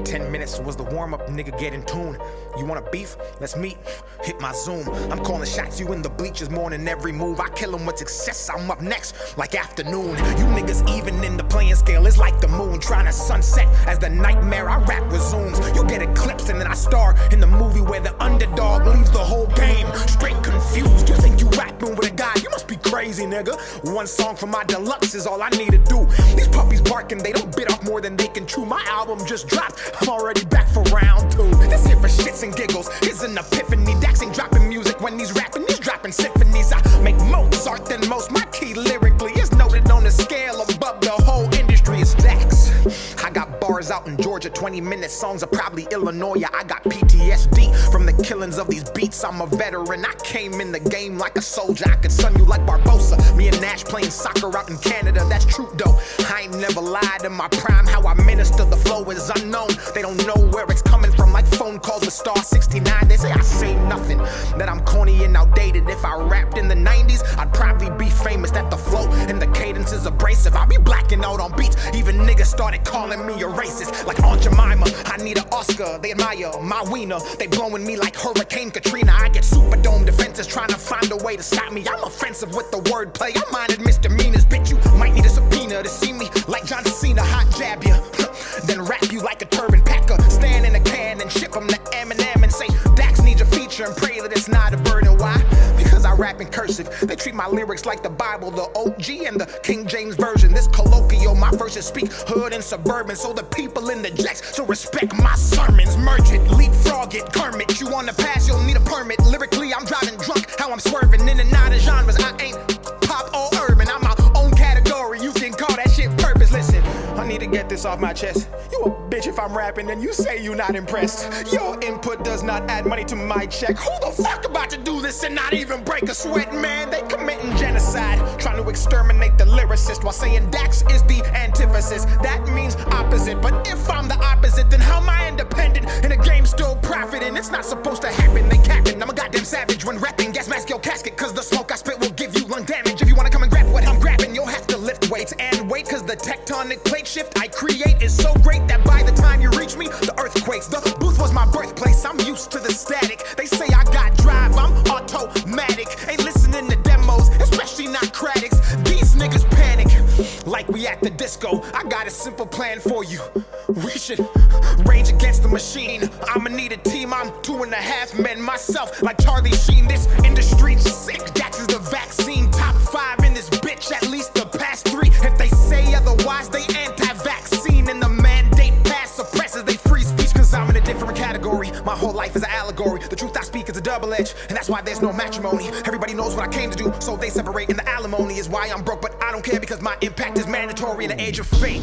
10 minutes was the warm-up, nigga, get in tune. You wanna beef? Let's meet. Hit my Zoom. I'm calling shots, you in the bleachers more than every move. I kill them with success, I'm up next, like afternoon. You niggas even in the playing scale is like the moon, trying to sunset as the nightmare I rap resumes. You get eclipsed and then I star in the movie where the underdog leaves the whole game straight confused. You think you rapping with a guy? You must be crazy, nigga. One song from my deluxe is all I need to do. These puppies barking, they don't bit off more than they can chew. My album just dropped, I'm already back for round 2. This here for shits and giggles is an epiphany. Dax ain't dropping music when he's rapping, he's dropping symphonies. I make Mozart than most, my key lyrically is noted on the scale above the whole industry is Dax. I got bars out in Georgia, 20-minute songs are probably Illinois. Yeah, I got PTSD from the killings of these beats. I'm a veteran, I came in the game like a soldier. I could sun you like Barbosa. Me and Nash playing soccer out in Canada, that's true though. I ain't never lied in my prime, how I minister the flow is unknown. They don't know where it's coming from, like phone calls with Star 69. They say I say nothing, that I'm corny and outdated. If I rapped in the 90s, I'd probably be famous. That the flow and the cadence is abrasive. I'll be blacking out on beats, even niggas started calling me a racist. Like Aunt Jemima, I need an Oscar. They admire my wiener, they blowing me like Hurricane Katrina. I get Superdome defenses trying to find a way to stop me. I'm offensive with the wordplay, I minded misdemeanors. Bitch, you might need a subpoena to see me like John Cena. Hot jab you, then wrap you like a turban packer. Stand in a can and ship them to Eminem and say Dax needs a feature and pray that it's not a burden. Why? Because I rap in cursive. They treat my lyrics like the Bible, the OG and the King James Version. This colloquial, my verses speak hood and suburban, so the people in the jacks so respect my sermons. Merge it, leapfrog it, Kermit. You on the pass, you'll need a permit. Lyrically, I'm driving drunk, how I'm swerving in and out of genres. I ain't pop or urban, I'm my own category. You can call that shit purpose. Listen, I need to get this off my chest. You a bitch if I'm rapping and you say you not impressed. Your input does not add money to my check. Who the fuck about to do this and not even break a sweat, man? They committing genocide, trying to exterminate the lyricist while saying Dax is the antithesis. That means opposite, but if I'm the opposite, then how am I independent in a game still profiting? It's not supposed to happen, they capping. I'm a goddamn savage when rapping. Gas mask your casket, cause the smoke I spit will give you lung damage. If you wanna come and grab what I'm grabbing, you'll have to lift weights and wait, cause the tectonic plate shift I create is so great that by the time you reach me, the earth quakes. The booth was my birthplace, I'm used to the static. They say I got drive, I'm automatic. Ain't listening to demos, especially not critics. These niggas panic like we at the disco. I got a simple plan for you. We should rage against the machine. I'ma need a team, I'm 2.5 men myself, like Charlie Sheen. This industry's sick, Dax is the vaccine. Top 5 in this bitch, at least the past 3. If they say otherwise, they anti-vaccine. And the mandate pass suppresses they free speech, cause I'm in a different category. My whole life is an allegory. The truth I speak is a double edge, and that's why there's no matrimony. Everybody knows what I came to do, so they separate, and the alimony is why I'm broke. But I don't care because my impact is mandatory in the age of fake.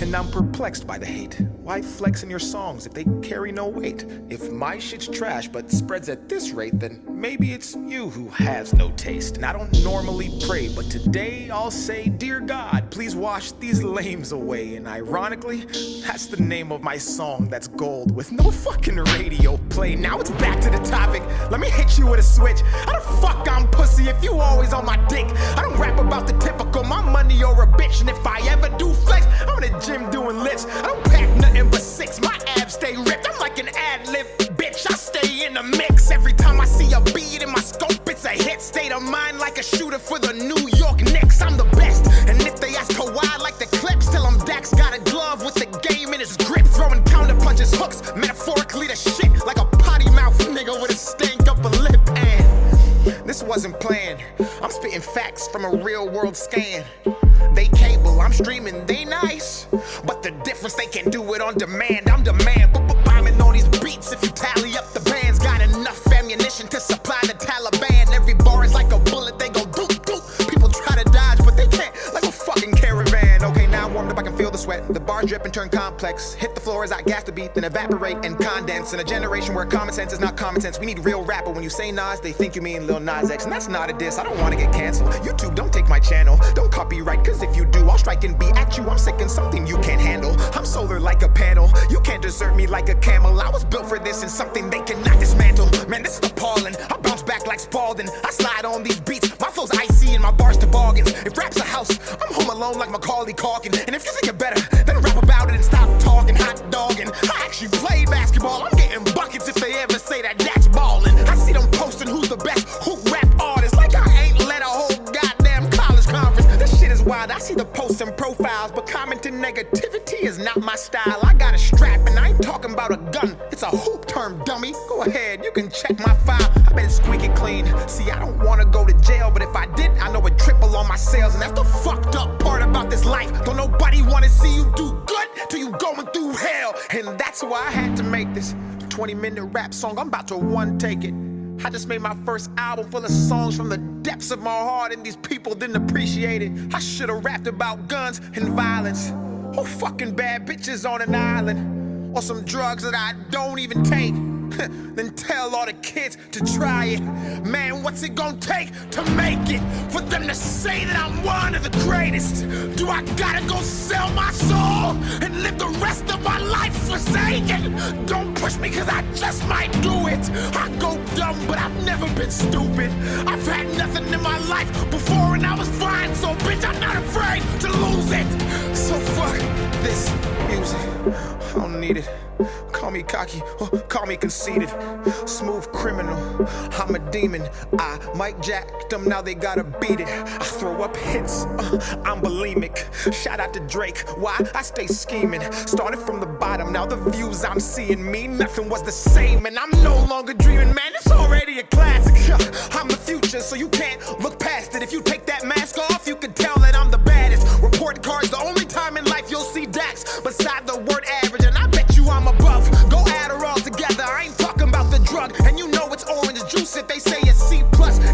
And I'm perplexed by the hate. Why flex in your songs if they carry no weight? If my shit's trash but spreads at this rate, then maybe it's you who has no taste. And I don't normally pray, but today I'll say, dear God, please wash these lames away. And ironically, that's the name of my song that's gold with no fucking radio play. Now it's back to the topic. Let me hit you with a switch. How the fuck I'm pussy if you always on my dick? I don't rap about the typical, my money or a bitch. And if I ever do flex, I'm in the gym doing lifts. I don't pack nothing but 6, my abs stay ripped. I'm like an ad-lib, bitch, I stay in the mix. Every time I see a beat in my scope, it's a hit. State of mind like a shooter for the New York Knicks. I'm the best, and if they ask Kawhi like the clips, tell them Dax got a glove with the game in his grip. Throwing counter punches, hooks, metaphorically the shit. Like a potty mouth nigga with a stank up a lip. And this wasn't planned, I'm spitting facts from a real world scan. They cable, I'm streaming, they nice, but the difference they can do it on demand. I'm demand, bombing on these beats. If you tally up the bands, got enough ammunition to supply the Taliban. Every bar is like a bullet, they go doop doop. People try to dodge, but they can't, like a fucking caravan. Okay, now I'm warmed up, I can feel the sweat. The bars drip and turn complex. Hit the floor as I gas the beat, then evaporate and condense. In a generation where common sense is not common sense, we need real rap. But when you say Nas, they think you mean Lil Nas X, and that's not a diss. I don't want to get canceled. YouTube, don't take my channel. Don't copyright, cause if you do, I'll strike and be at you. I'm sick and something you can't handle. I'm solar like a panel. You can't desert me like a camel. I was built for this and something they cannot dismantle. Man, this is appalling. I bounce back like Spalding. I slide on these beats. My flow's icy and my bars toboggans. If rap's a house, I'm home alone like Macaulay Culkin. And if you think you're better, then rap about it and stop talking hot dogging. I She played basketball, I'm getting buckets if they ever say that that's ballin'. I see them posting who's the best hoop rap artist, like I ain't led a whole goddamn college conference. This shit is wild, I see the posts and profiles, but commenting negativity is not my style. I got a strap and I ain't talking about a gun, it's a hoop term, dummy. Go ahead, you can check my file, I bet it's squeaky clean. See, I don't wanna go to jail, but if I did, I know it'd triple on my sales. And that's the fucked up part about this life. Don't nobody wanna see you do good till you going through hell. And that's why I had to make this 20-minute rap song. I'm about to one take it. I just made my first album full of songs from the depths of my heart, and these people didn't appreciate it. I should've rapped about guns and violence, or fucking bad bitches on an island, or some drugs that I don't even take. Then tell all the kids to try it. Man, what's it gonna take to make it? For them to say that I'm one of the greatest? Do I gotta go sell my soul and live the rest of my life forsaken? Don't push me cause I just might do it. I go dumb but I've never been stupid. I've had nothing in my life before and I was fine, so bitch I'm not afraid to lose it. So fuck this music, I don't need it. Call me cocky, or call me conceited. Smooth criminal, I'm a demon. I might jack them, now they gotta beat it. I throw up hits, I'm bulimic. Shout out to Drake, why? I stay scheming. Started from the bottom, now the views I'm seeing mean nothing was the same. And I'm no longer dreaming, man, it's already a classic. I'm the future, so you can't look past it. If you take that mask off, you can tell that I'm the baddest. Report cards, the only time in life you'll see Dax beside the word average, and I bet you I'm above. Go add her all together, I ain't talking about the drug. And you know it's orange juice if they say it's C+.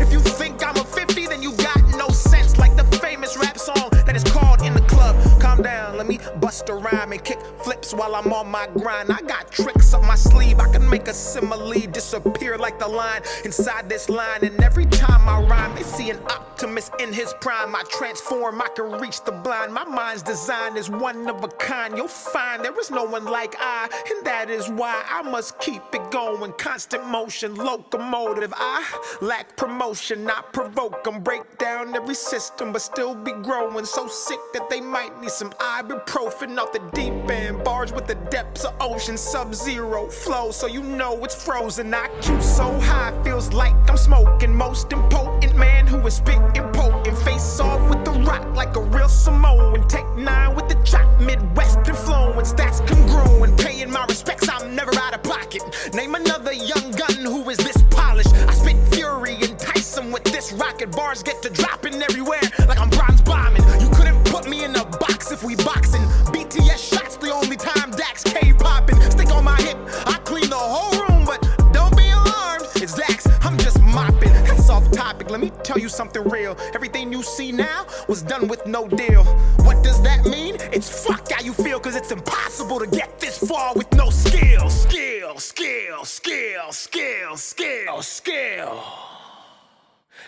If you think I'm a 50, then you got no sense. Like the famous rap song that is called In the Club. Calm down, let me bust a rhyme and kick flips while I'm on my grind. I got tricks up my sleeve, I can make a simile disappear like the line inside this line. And every time I rhyme, they see an optimist in his prime. I transform, I can reach the blind. My mind's design is one of a kind. You'll find there is no one like I, and that is why I must keep it going. Constant motion, locomotive. I lack promotion, I provoke them. Break down every system, but still be growing. So sick that they might need some ibuprofen off the deep end. Bars with the depths of ocean, sub-zero flow, so you know it's frozen. IQ so high, feels like I'm smoking. Most impotent man who is spitting potent. Face off with the rock like a real Samoan. Take 9 with the chop, Midwestern flowing. Stats congruent, paying my respects, I'm never out of pocket. Name another young gun who is this polished. I spit fury, entice them with this rocket. Bars get to dropping everywhere like I'm bronze bombing. You couldn't put me in a box if we boxing. BTS shots the only time Dax K popping. Stick on my hip, I clean the whole room, but don't be alarmed, it's Dax, I'm just mopping. That's off topic, let me tell you something real. Everything you see now was done with no deal. What does that mean? It's fuck how you feel, cause it's impossible to get this far with no skill. Skill, skill, skill, skill, skill, skill.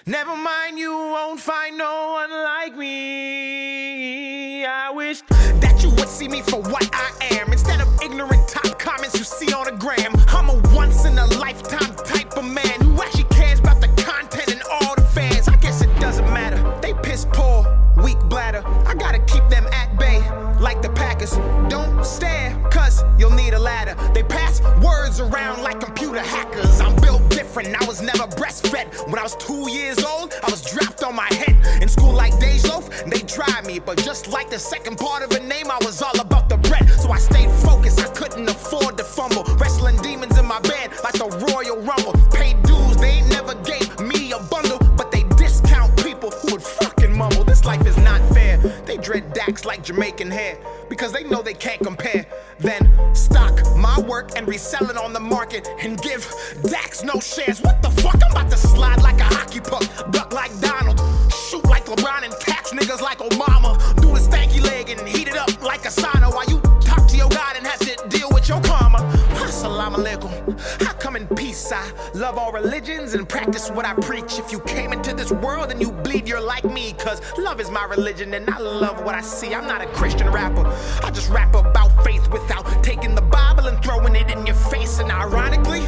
Never mind, you won't find no one like me. I wish that you would see me for what I am, instead of ignorant top comments you see on the gram. I'm a once-in-a-lifetime type of man who actually cares about the content and all the fans. I guess it doesn't matter, they piss poor, weak bladder. I gotta keep them at bay, like the Packers. Don't stare, cause you'll need a ladder. They pass words around like computer hackers. I'm built different, I was never breastfed. When I was 2 years old, I was dropped on my head. In school like Dej Loaf, they tried me, but just like the second part of a name, I was all about the bread. So I stayed focused, I couldn't afford to fumble. Wrestling demons in my bed like the Royal Rumble. Paid dues, they ain't never gave me a bundle, but they discount people who would fucking mumble. This life is not fair. They dread Dax like Jamaican hair, because they know they can't compare. Then stock my work and resell it on the market and give Dax no shares. What the fuck? I'm about to slide like a hockey puck, duck like Donald, shoot like LeBron and catch niggas like Obama. Do the stanky leg and heat it up like a sauna while you talk to your God and have to deal with your karma. Assalamu alaikum. I come in peace. I love all religions and practice what I preach. If you came into this world and you bleed, you're like me, cause love is my religion and I love what I see. I'm not a Christian rapper, I just rap about faith without taking the Bible and throwing it in your face. And ironically,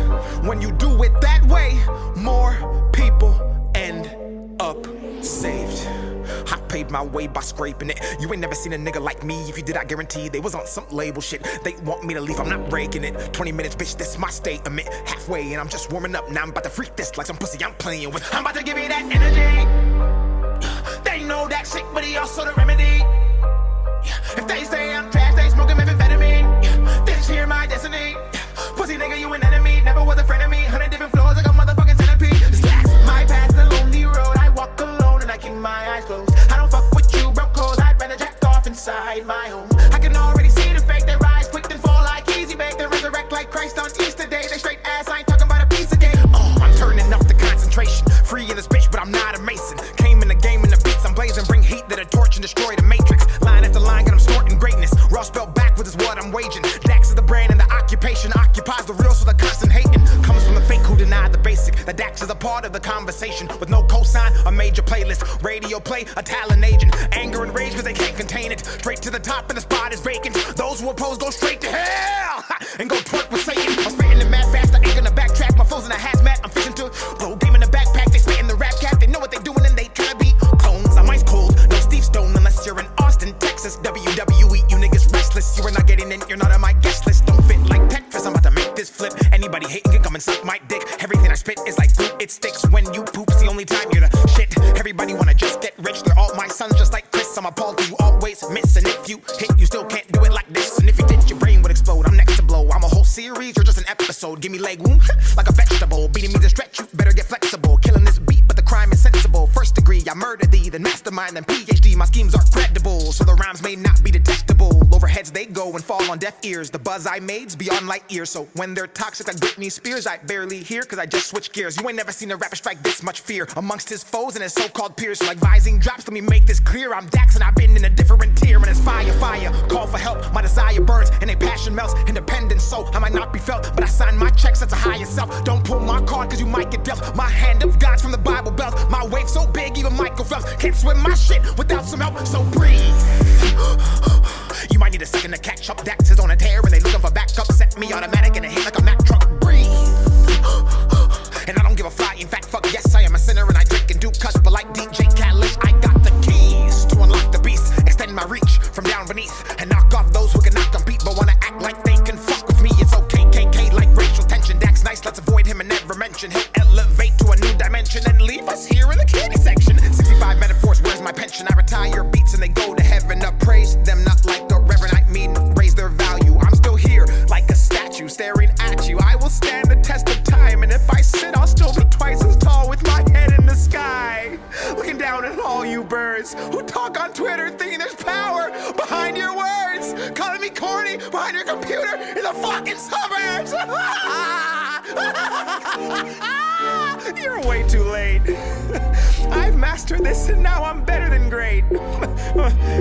when you do it that way, more people end up saved. I pay made my way by scraping it. You ain't never seen a nigga like me. If you did, I guarantee they was on some label shit. They want me to leave, I'm not breaking it. 20 minutes, bitch, this my statement. Halfway, and I'm just warming up. Now I'm about to freak this like some pussy I'm playing with. I'm about to give you that energy. They know that shit, but he also the remedy. If they say I'm trash, they smoking methamphetamine. This here my destiny. Pussy nigga, you an enemy. Never was a friend of me. 100 different floors like a motherfucking centipede. That's my past, the lonely road. I walk alone and I keep my eyes closed. I don't fuck with you, broke clothes. I'd rather jack off inside my home. I can already see the fake. They rise quick and fall like easy bake. They resurrect like Christ on Easter Day. They straight ass, I ain't talking about a piece of cake. I'm turning up the concentration. Free in this bitch, but I'm not a mason. Came in the game in the beats I'm blazing. Bring heat to the torch and destroy the matrix. Line after line, got 'em snorting greatness. Raw spelled backwards is what I'm waging. Dax is the brand and the occupation. Occupies the real, so the constant hating comes from the fake who deny the basic. The Dax is a part of the conversation. With no cosign, a major playlist. Radio play, a talent agent. Anger and rage, cause they can't contain it. Straight to the top and the spot is vacant. Those who oppose go straight to hell and go twerk with Satan. I'm spitting the mad fast, I ain't gonna backtrack. My foes in a hazmat, I'm fishing to blow game in the backpack. They spitting the rap cat, they know what they doing and they tryna be clones. I'm ice cold, no Steve Stone unless you're in Austin, Texas. WWE, you niggas restless. You are not getting in, you're not on my guest list. Don't fit like Tetris, I'm about to make this flip. Anybody hating can come and suck my dick. Everything I spit is like glue, it sticks when you poop's the only time you're the shit. Everybody wanna just get rich, they're all my sons just like Chris. I'm appalled you always miss, and if you hit, you still can't do it like this. And if you did, your brain would explode. I'm next to blow. I'm a whole series, you're just an episode. Give me leg wound like a vegetable. Beating me to stretch, you better get flexible. Killing this beat, but the crime is sensible. First degree, I murder thee, then mastermind, then PhD. My schemes are credible, so the rhymes may not be detectable. Overheads they go and fall on deaf ears. The buzz I made's beyond light years. So when they're toxic like Britney Spears, I barely hear cause I just switch gears. You ain't never seen a rapper strike this much fear amongst his foes and his so-called peers. So like vising drops, let me make this clear. I'm Dax and I've been in a different tier. And it's fire, fire, call for help. My desire burns and a passion melts. Independent, so I might not be felt, but I sign my checks, that's a higher self. Don't pull my card cause you might get dealt. My hand of God's from the Bible Belt. My wave so big, even Michael Phelps can't swim my shit without some help, so breathe. You might need a second to catch up. Dax is on a tear and they looking for backup. Set me automatic and it hit like a Mack truck. Breathe. And I don't give a fly. In fact, fuck yes, I am a sinner and I drink and do cuss. But like DJ Khaled, I got the keys to unlock the beast. Extend my reach from down beneath and knock off those who cannot compete but wanna act like they can fuck with me. It's okay, KK, like racial tension. Dax nice, let's avoid him and never mention. He'll elevate to a new dimension and leave us here in the candy section. 65 metaphors, where's my pension? I retire beats and they go to heaven. Up praise them, not like a reverend. I mean, raise their value. I'm still here like a statue staring at you. I will stand the test of time, and if I sit, I'll still be twice as tall with my head in the sky. Looking down at all you birds who talk on Twitter thinking there's power behind your words. Calling me corny behind your computer in the fucking suburbs. You're way too late. I've mastered this and now I'm better than great.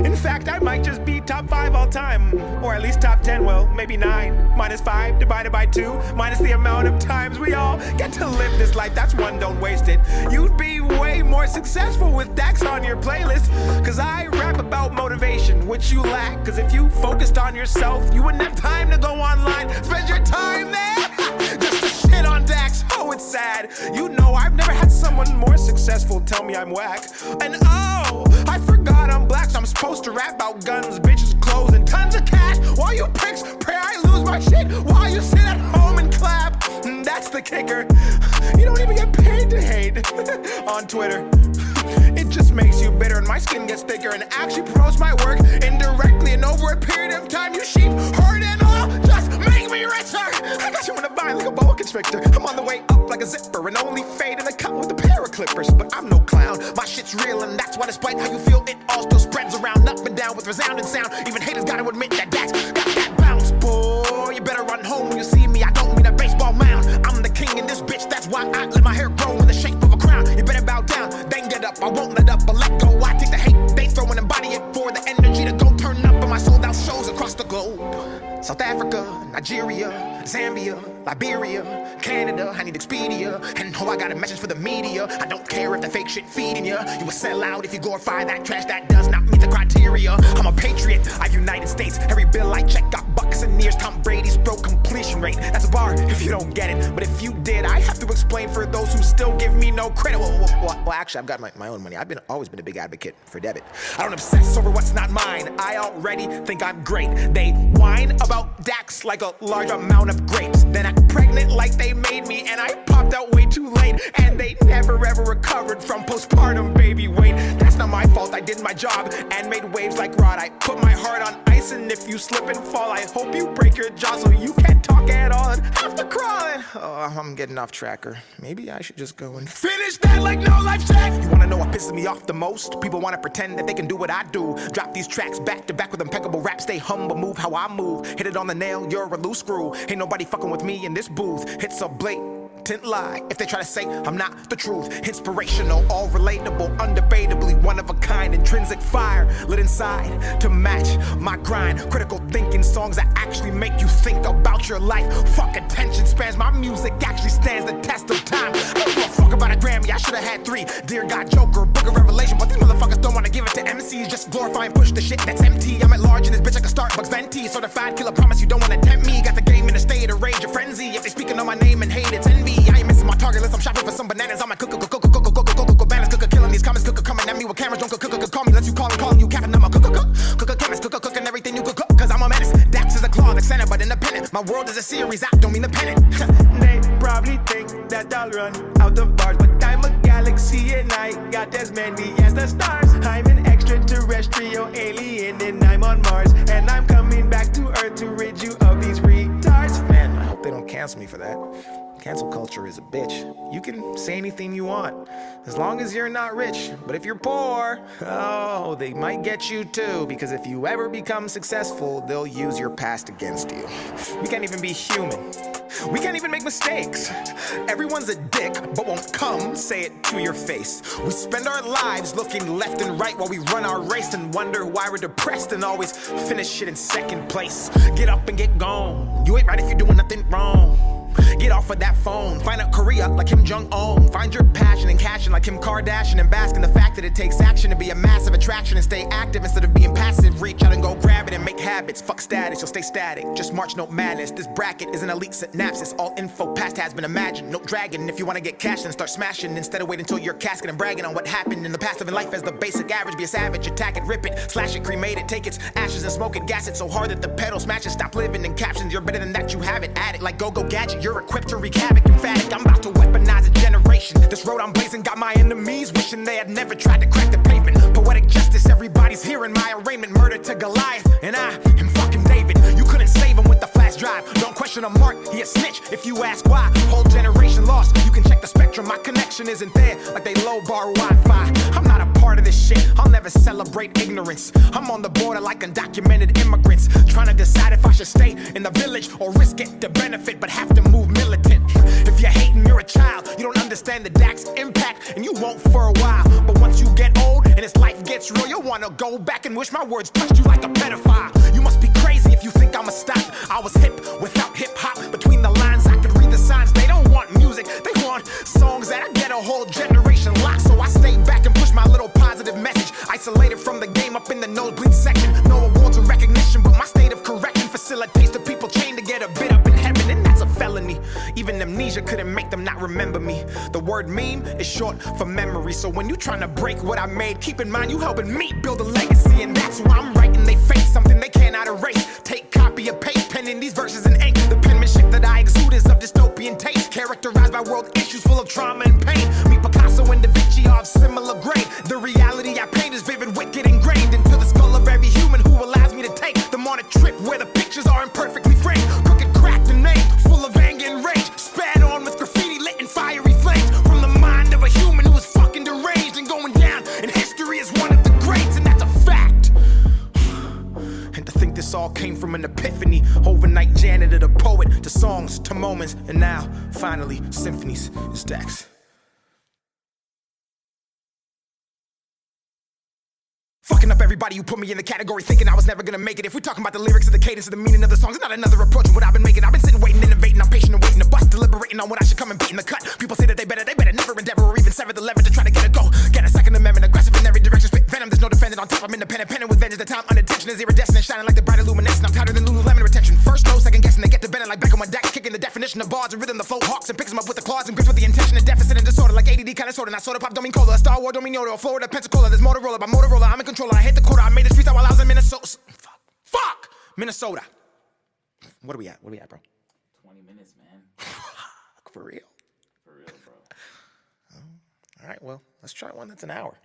In fact, I might just be top 5 all time. Or at least top 10, well, maybe 9. Minus 5 divided by 2. Minus the amount of times we all get to live this life. That's one, don't waste it. You'd be way more successful with Dax on your playlist. Cause I rap about motivation, which you lack. Cause if you focused on yourself, you wouldn't have time to go online. Spend your time there just to shit on Dax. Oh, it's sad. You know I've never had someone more successful tell me I'm whack. And oh, I forgot I'm black, so I'm supposed to rap about guns, bitches, clothes, and tons of cash. While you pricks pray I lose my shit, while you sit at home and clap. That's the kicker. You don't even get paid to hate on Twitter. It just makes you bitter and my skin gets thicker and actually promotes my work indirectly. And over a period of time, you sheep herd and all just make me richer. I got you in a bind like a boa constrictor. I'm on the way up like a zipper and only fade in the cut with a pair of clippers. But I'm no clown, my shit's real and that's why despite how you feel, it all still spreads around up and down with resounding sound. Even haters gotta admit that Dax got that bounce, boy. You better run home when you see me, I don't mean a baseball mound. I'm the king in this bitch, that's why I let my hair grow in the shape of a crown. You better bow down, then get up, I won't let up or let go. I take the hate they throw and embody it for the energy to go turn up in my sold out shows across the globe. South Africa, Nigeria, Zambia, Liberia, Canada, I need Expedia. And oh, I got a message for the media. I don't care if the fake shit feeding you. You will sell out if you glorify that trash that does not meet the criteria. I'm a patriot, I United States. Every bill I check got bucks and years. Tom Brady's broke completion rate. That's a bar if you don't get it. But if you did, I have to explain for those who still give me no credit. Well, actually, I've got my own money. I've always been a big advocate for debit. I don't obsess over what's not mine. I already think I'm great. They whine about Dax like a large amount of grapes. Then act pregnant like they made me, and I popped out way too late. And they never ever recovered from postpartum baby weight. That's not my fault, I did my job and made waves like Rod. I put my heart on ice, and if you slip and fall, I hope you break your jaw so you can't talk at all and have to crawl. Oh, I'm getting off track, or maybe I should just go and finish that like no life check. You wanna know what pisses me off the most? People wanna pretend that they can do what I do. Drop these tracks back to back with impeccable rap. Stay humble, move how I move. Hit it on the nail, you're a loose screw. Ain't nobody fucking with me in this booth. It's a blatant lie if they try to say I'm not the truth. Inspirational, all relatable, undebatably one of a kind. Intrinsic fire lit inside to match my grind. Critical thinking, songs that actually make you think about your life. Fuck attention spans, my music actually stands the test of time. I don't give a fuck about a Grammy, I should've had 3. Dear God, Joker, Book of Revelation. But these motherfuckers don't wanna give it to MCs. Just glorify and push the shit that's empty. I'm at large in this bitch like a Starbucks venti. Certified killer, promise you don't wanna tempt me. Got the game in a state of rage, a frenzy. If they speaking on my name and hate, it's envy. I ain't missing my target unless I'm shopping for some bananas. I'm a cook balance, cook killing these comments, cook coming at me with cameras. Don't cook call me, let you calling you capping. I'm a cook chemist, cooking everything you cook, cause I'm a menace. Dax is a claw, like center, but independent. My world is a series, I don't mean the pennant. They probably think that I'll run out of bars, but I'm a galaxy and I got as many as the stars. I'm an extraterrestrial alien and I'm on Mars, and I'm coming back to Earth to rid you of these retards. Man, I hope they don't cancel me for that. Cancel culture is a bitch. You can say anything you want, as long as you're not rich. But if you're poor, oh, they might get you too. Because if you ever become successful, they'll use your past against you. We can't even be human. We can't even make mistakes. Everyone's a dick, but won't come say it to your face. We spend our lives looking left and right while we run our race and wonder why we're depressed and always finish shit in second place. Get up and get gone. You ain't right if you're doing nothing wrong. Get off of that phone, find out Korea like Kim Jong-un. Find your passion and cash in like Kim Kardashian, and bask in the fact that it takes action to be a massive attraction and stay active instead of being passive. Reach out and go grab it and make habits. Fuck status, you'll stay static. Just march, no madness. This bracket is an elite synapses. All info past has been imagined. No dragon. If you wanna get cash, then start smashing instead of waiting until your casket and bragging on what happened in the past of life as the basic average. Be a savage, attack it, rip it, slash it, cremate it, take its ashes and smoke it, gas it so hard that the pedal smashes. Stop living in captions. You're better than that. You have it. Add it like go gadget. You're equipped to wreak havoc. Emphatic, I'm about to weaponize a generation. This road I'm blazing got my enemies wishing they had never tried to crack the pavement. Poetic justice, everybody's hearing my arraignment. Murder to Goliath, and I am fucking David. You couldn't save him with the flash drive. Don't question a mark, he a snitch if you ask why. Whole generation lost, you can check the spectrum. My connection isn't there like they low bar Wi-Fi. I'm not a part of this shit, I'll never celebrate ignorance. I'm on the border like undocumented immigrants, trying to decide if I should stay in the village or risk it to benefit, but have to move militant. If you're hating, you're a child. You don't understand the Dax impact, and you won't for a while. But once you get old and this life gets real, you'll wanna go back and wish my words touched you like a pedophile. You must be crazy if you think I'ma stop. I was hip without hip-hop. Between the lines, I could read the signs. They don't want music, they want songs that I get a whole generation locked. So I stay back and push my little positive message. Isolated from the game up in the nosebleed section. No awards or recognition, but my state of correction facilitates the people chained to get a bit up in heaven, and that's a felony. Even amnesia couldn't make them not remember me. The word meme is short for memory. So when you trying to break what I made, keep in mind you helping me build a legacy. And that's why I'm writing they face something they cannot erase. Take copy or paste, penning these verses in ink. The penmanship that I exude is of dystopian taste, characterized by world issues full of trauma and pain. Me, Picasso, and Da Vinci are of similar grade. The reality I paint is vivid, wicked, ingrained into the skull of every human who allows me to take them on a trip where the pictures are imperfectly framed. Crooked, cracked, and named, full of anger and rage. Spat on with graffiti lit in fiery flames. From the mind of a human who is fucking deranged and going down in history as one of the greats, and that's a fact. And to think this all came from an epiphany. Overnight janitor to poet, to songs, to moments, and now, finally, symphonies. It's Dax. Fucking up everybody who put me in the category, thinking I was never gonna make it. If we're talking about the lyrics of the cadence of the meaning of the songs, it's not another approach of what I've been making. I've been sitting waiting in the decks, kicking the definition of bars and rhythm, the flow hawks and picks them up with the claws and grips with the intention of deficit and disorder, like ADD kind of sorta. Not soda pop, don't mean cola. Star Wars, don't mean Yoda. Or Florida, Pensacola. There's Motorola, by Motorola, I'm in control. I hit the quota. I made this freestyle while I was in Minnesota. Fuck! Minnesota. What are we at? What are we at, bro? 20 minutes, man. For real? For real, bro. All right, well, let's try one that's an hour.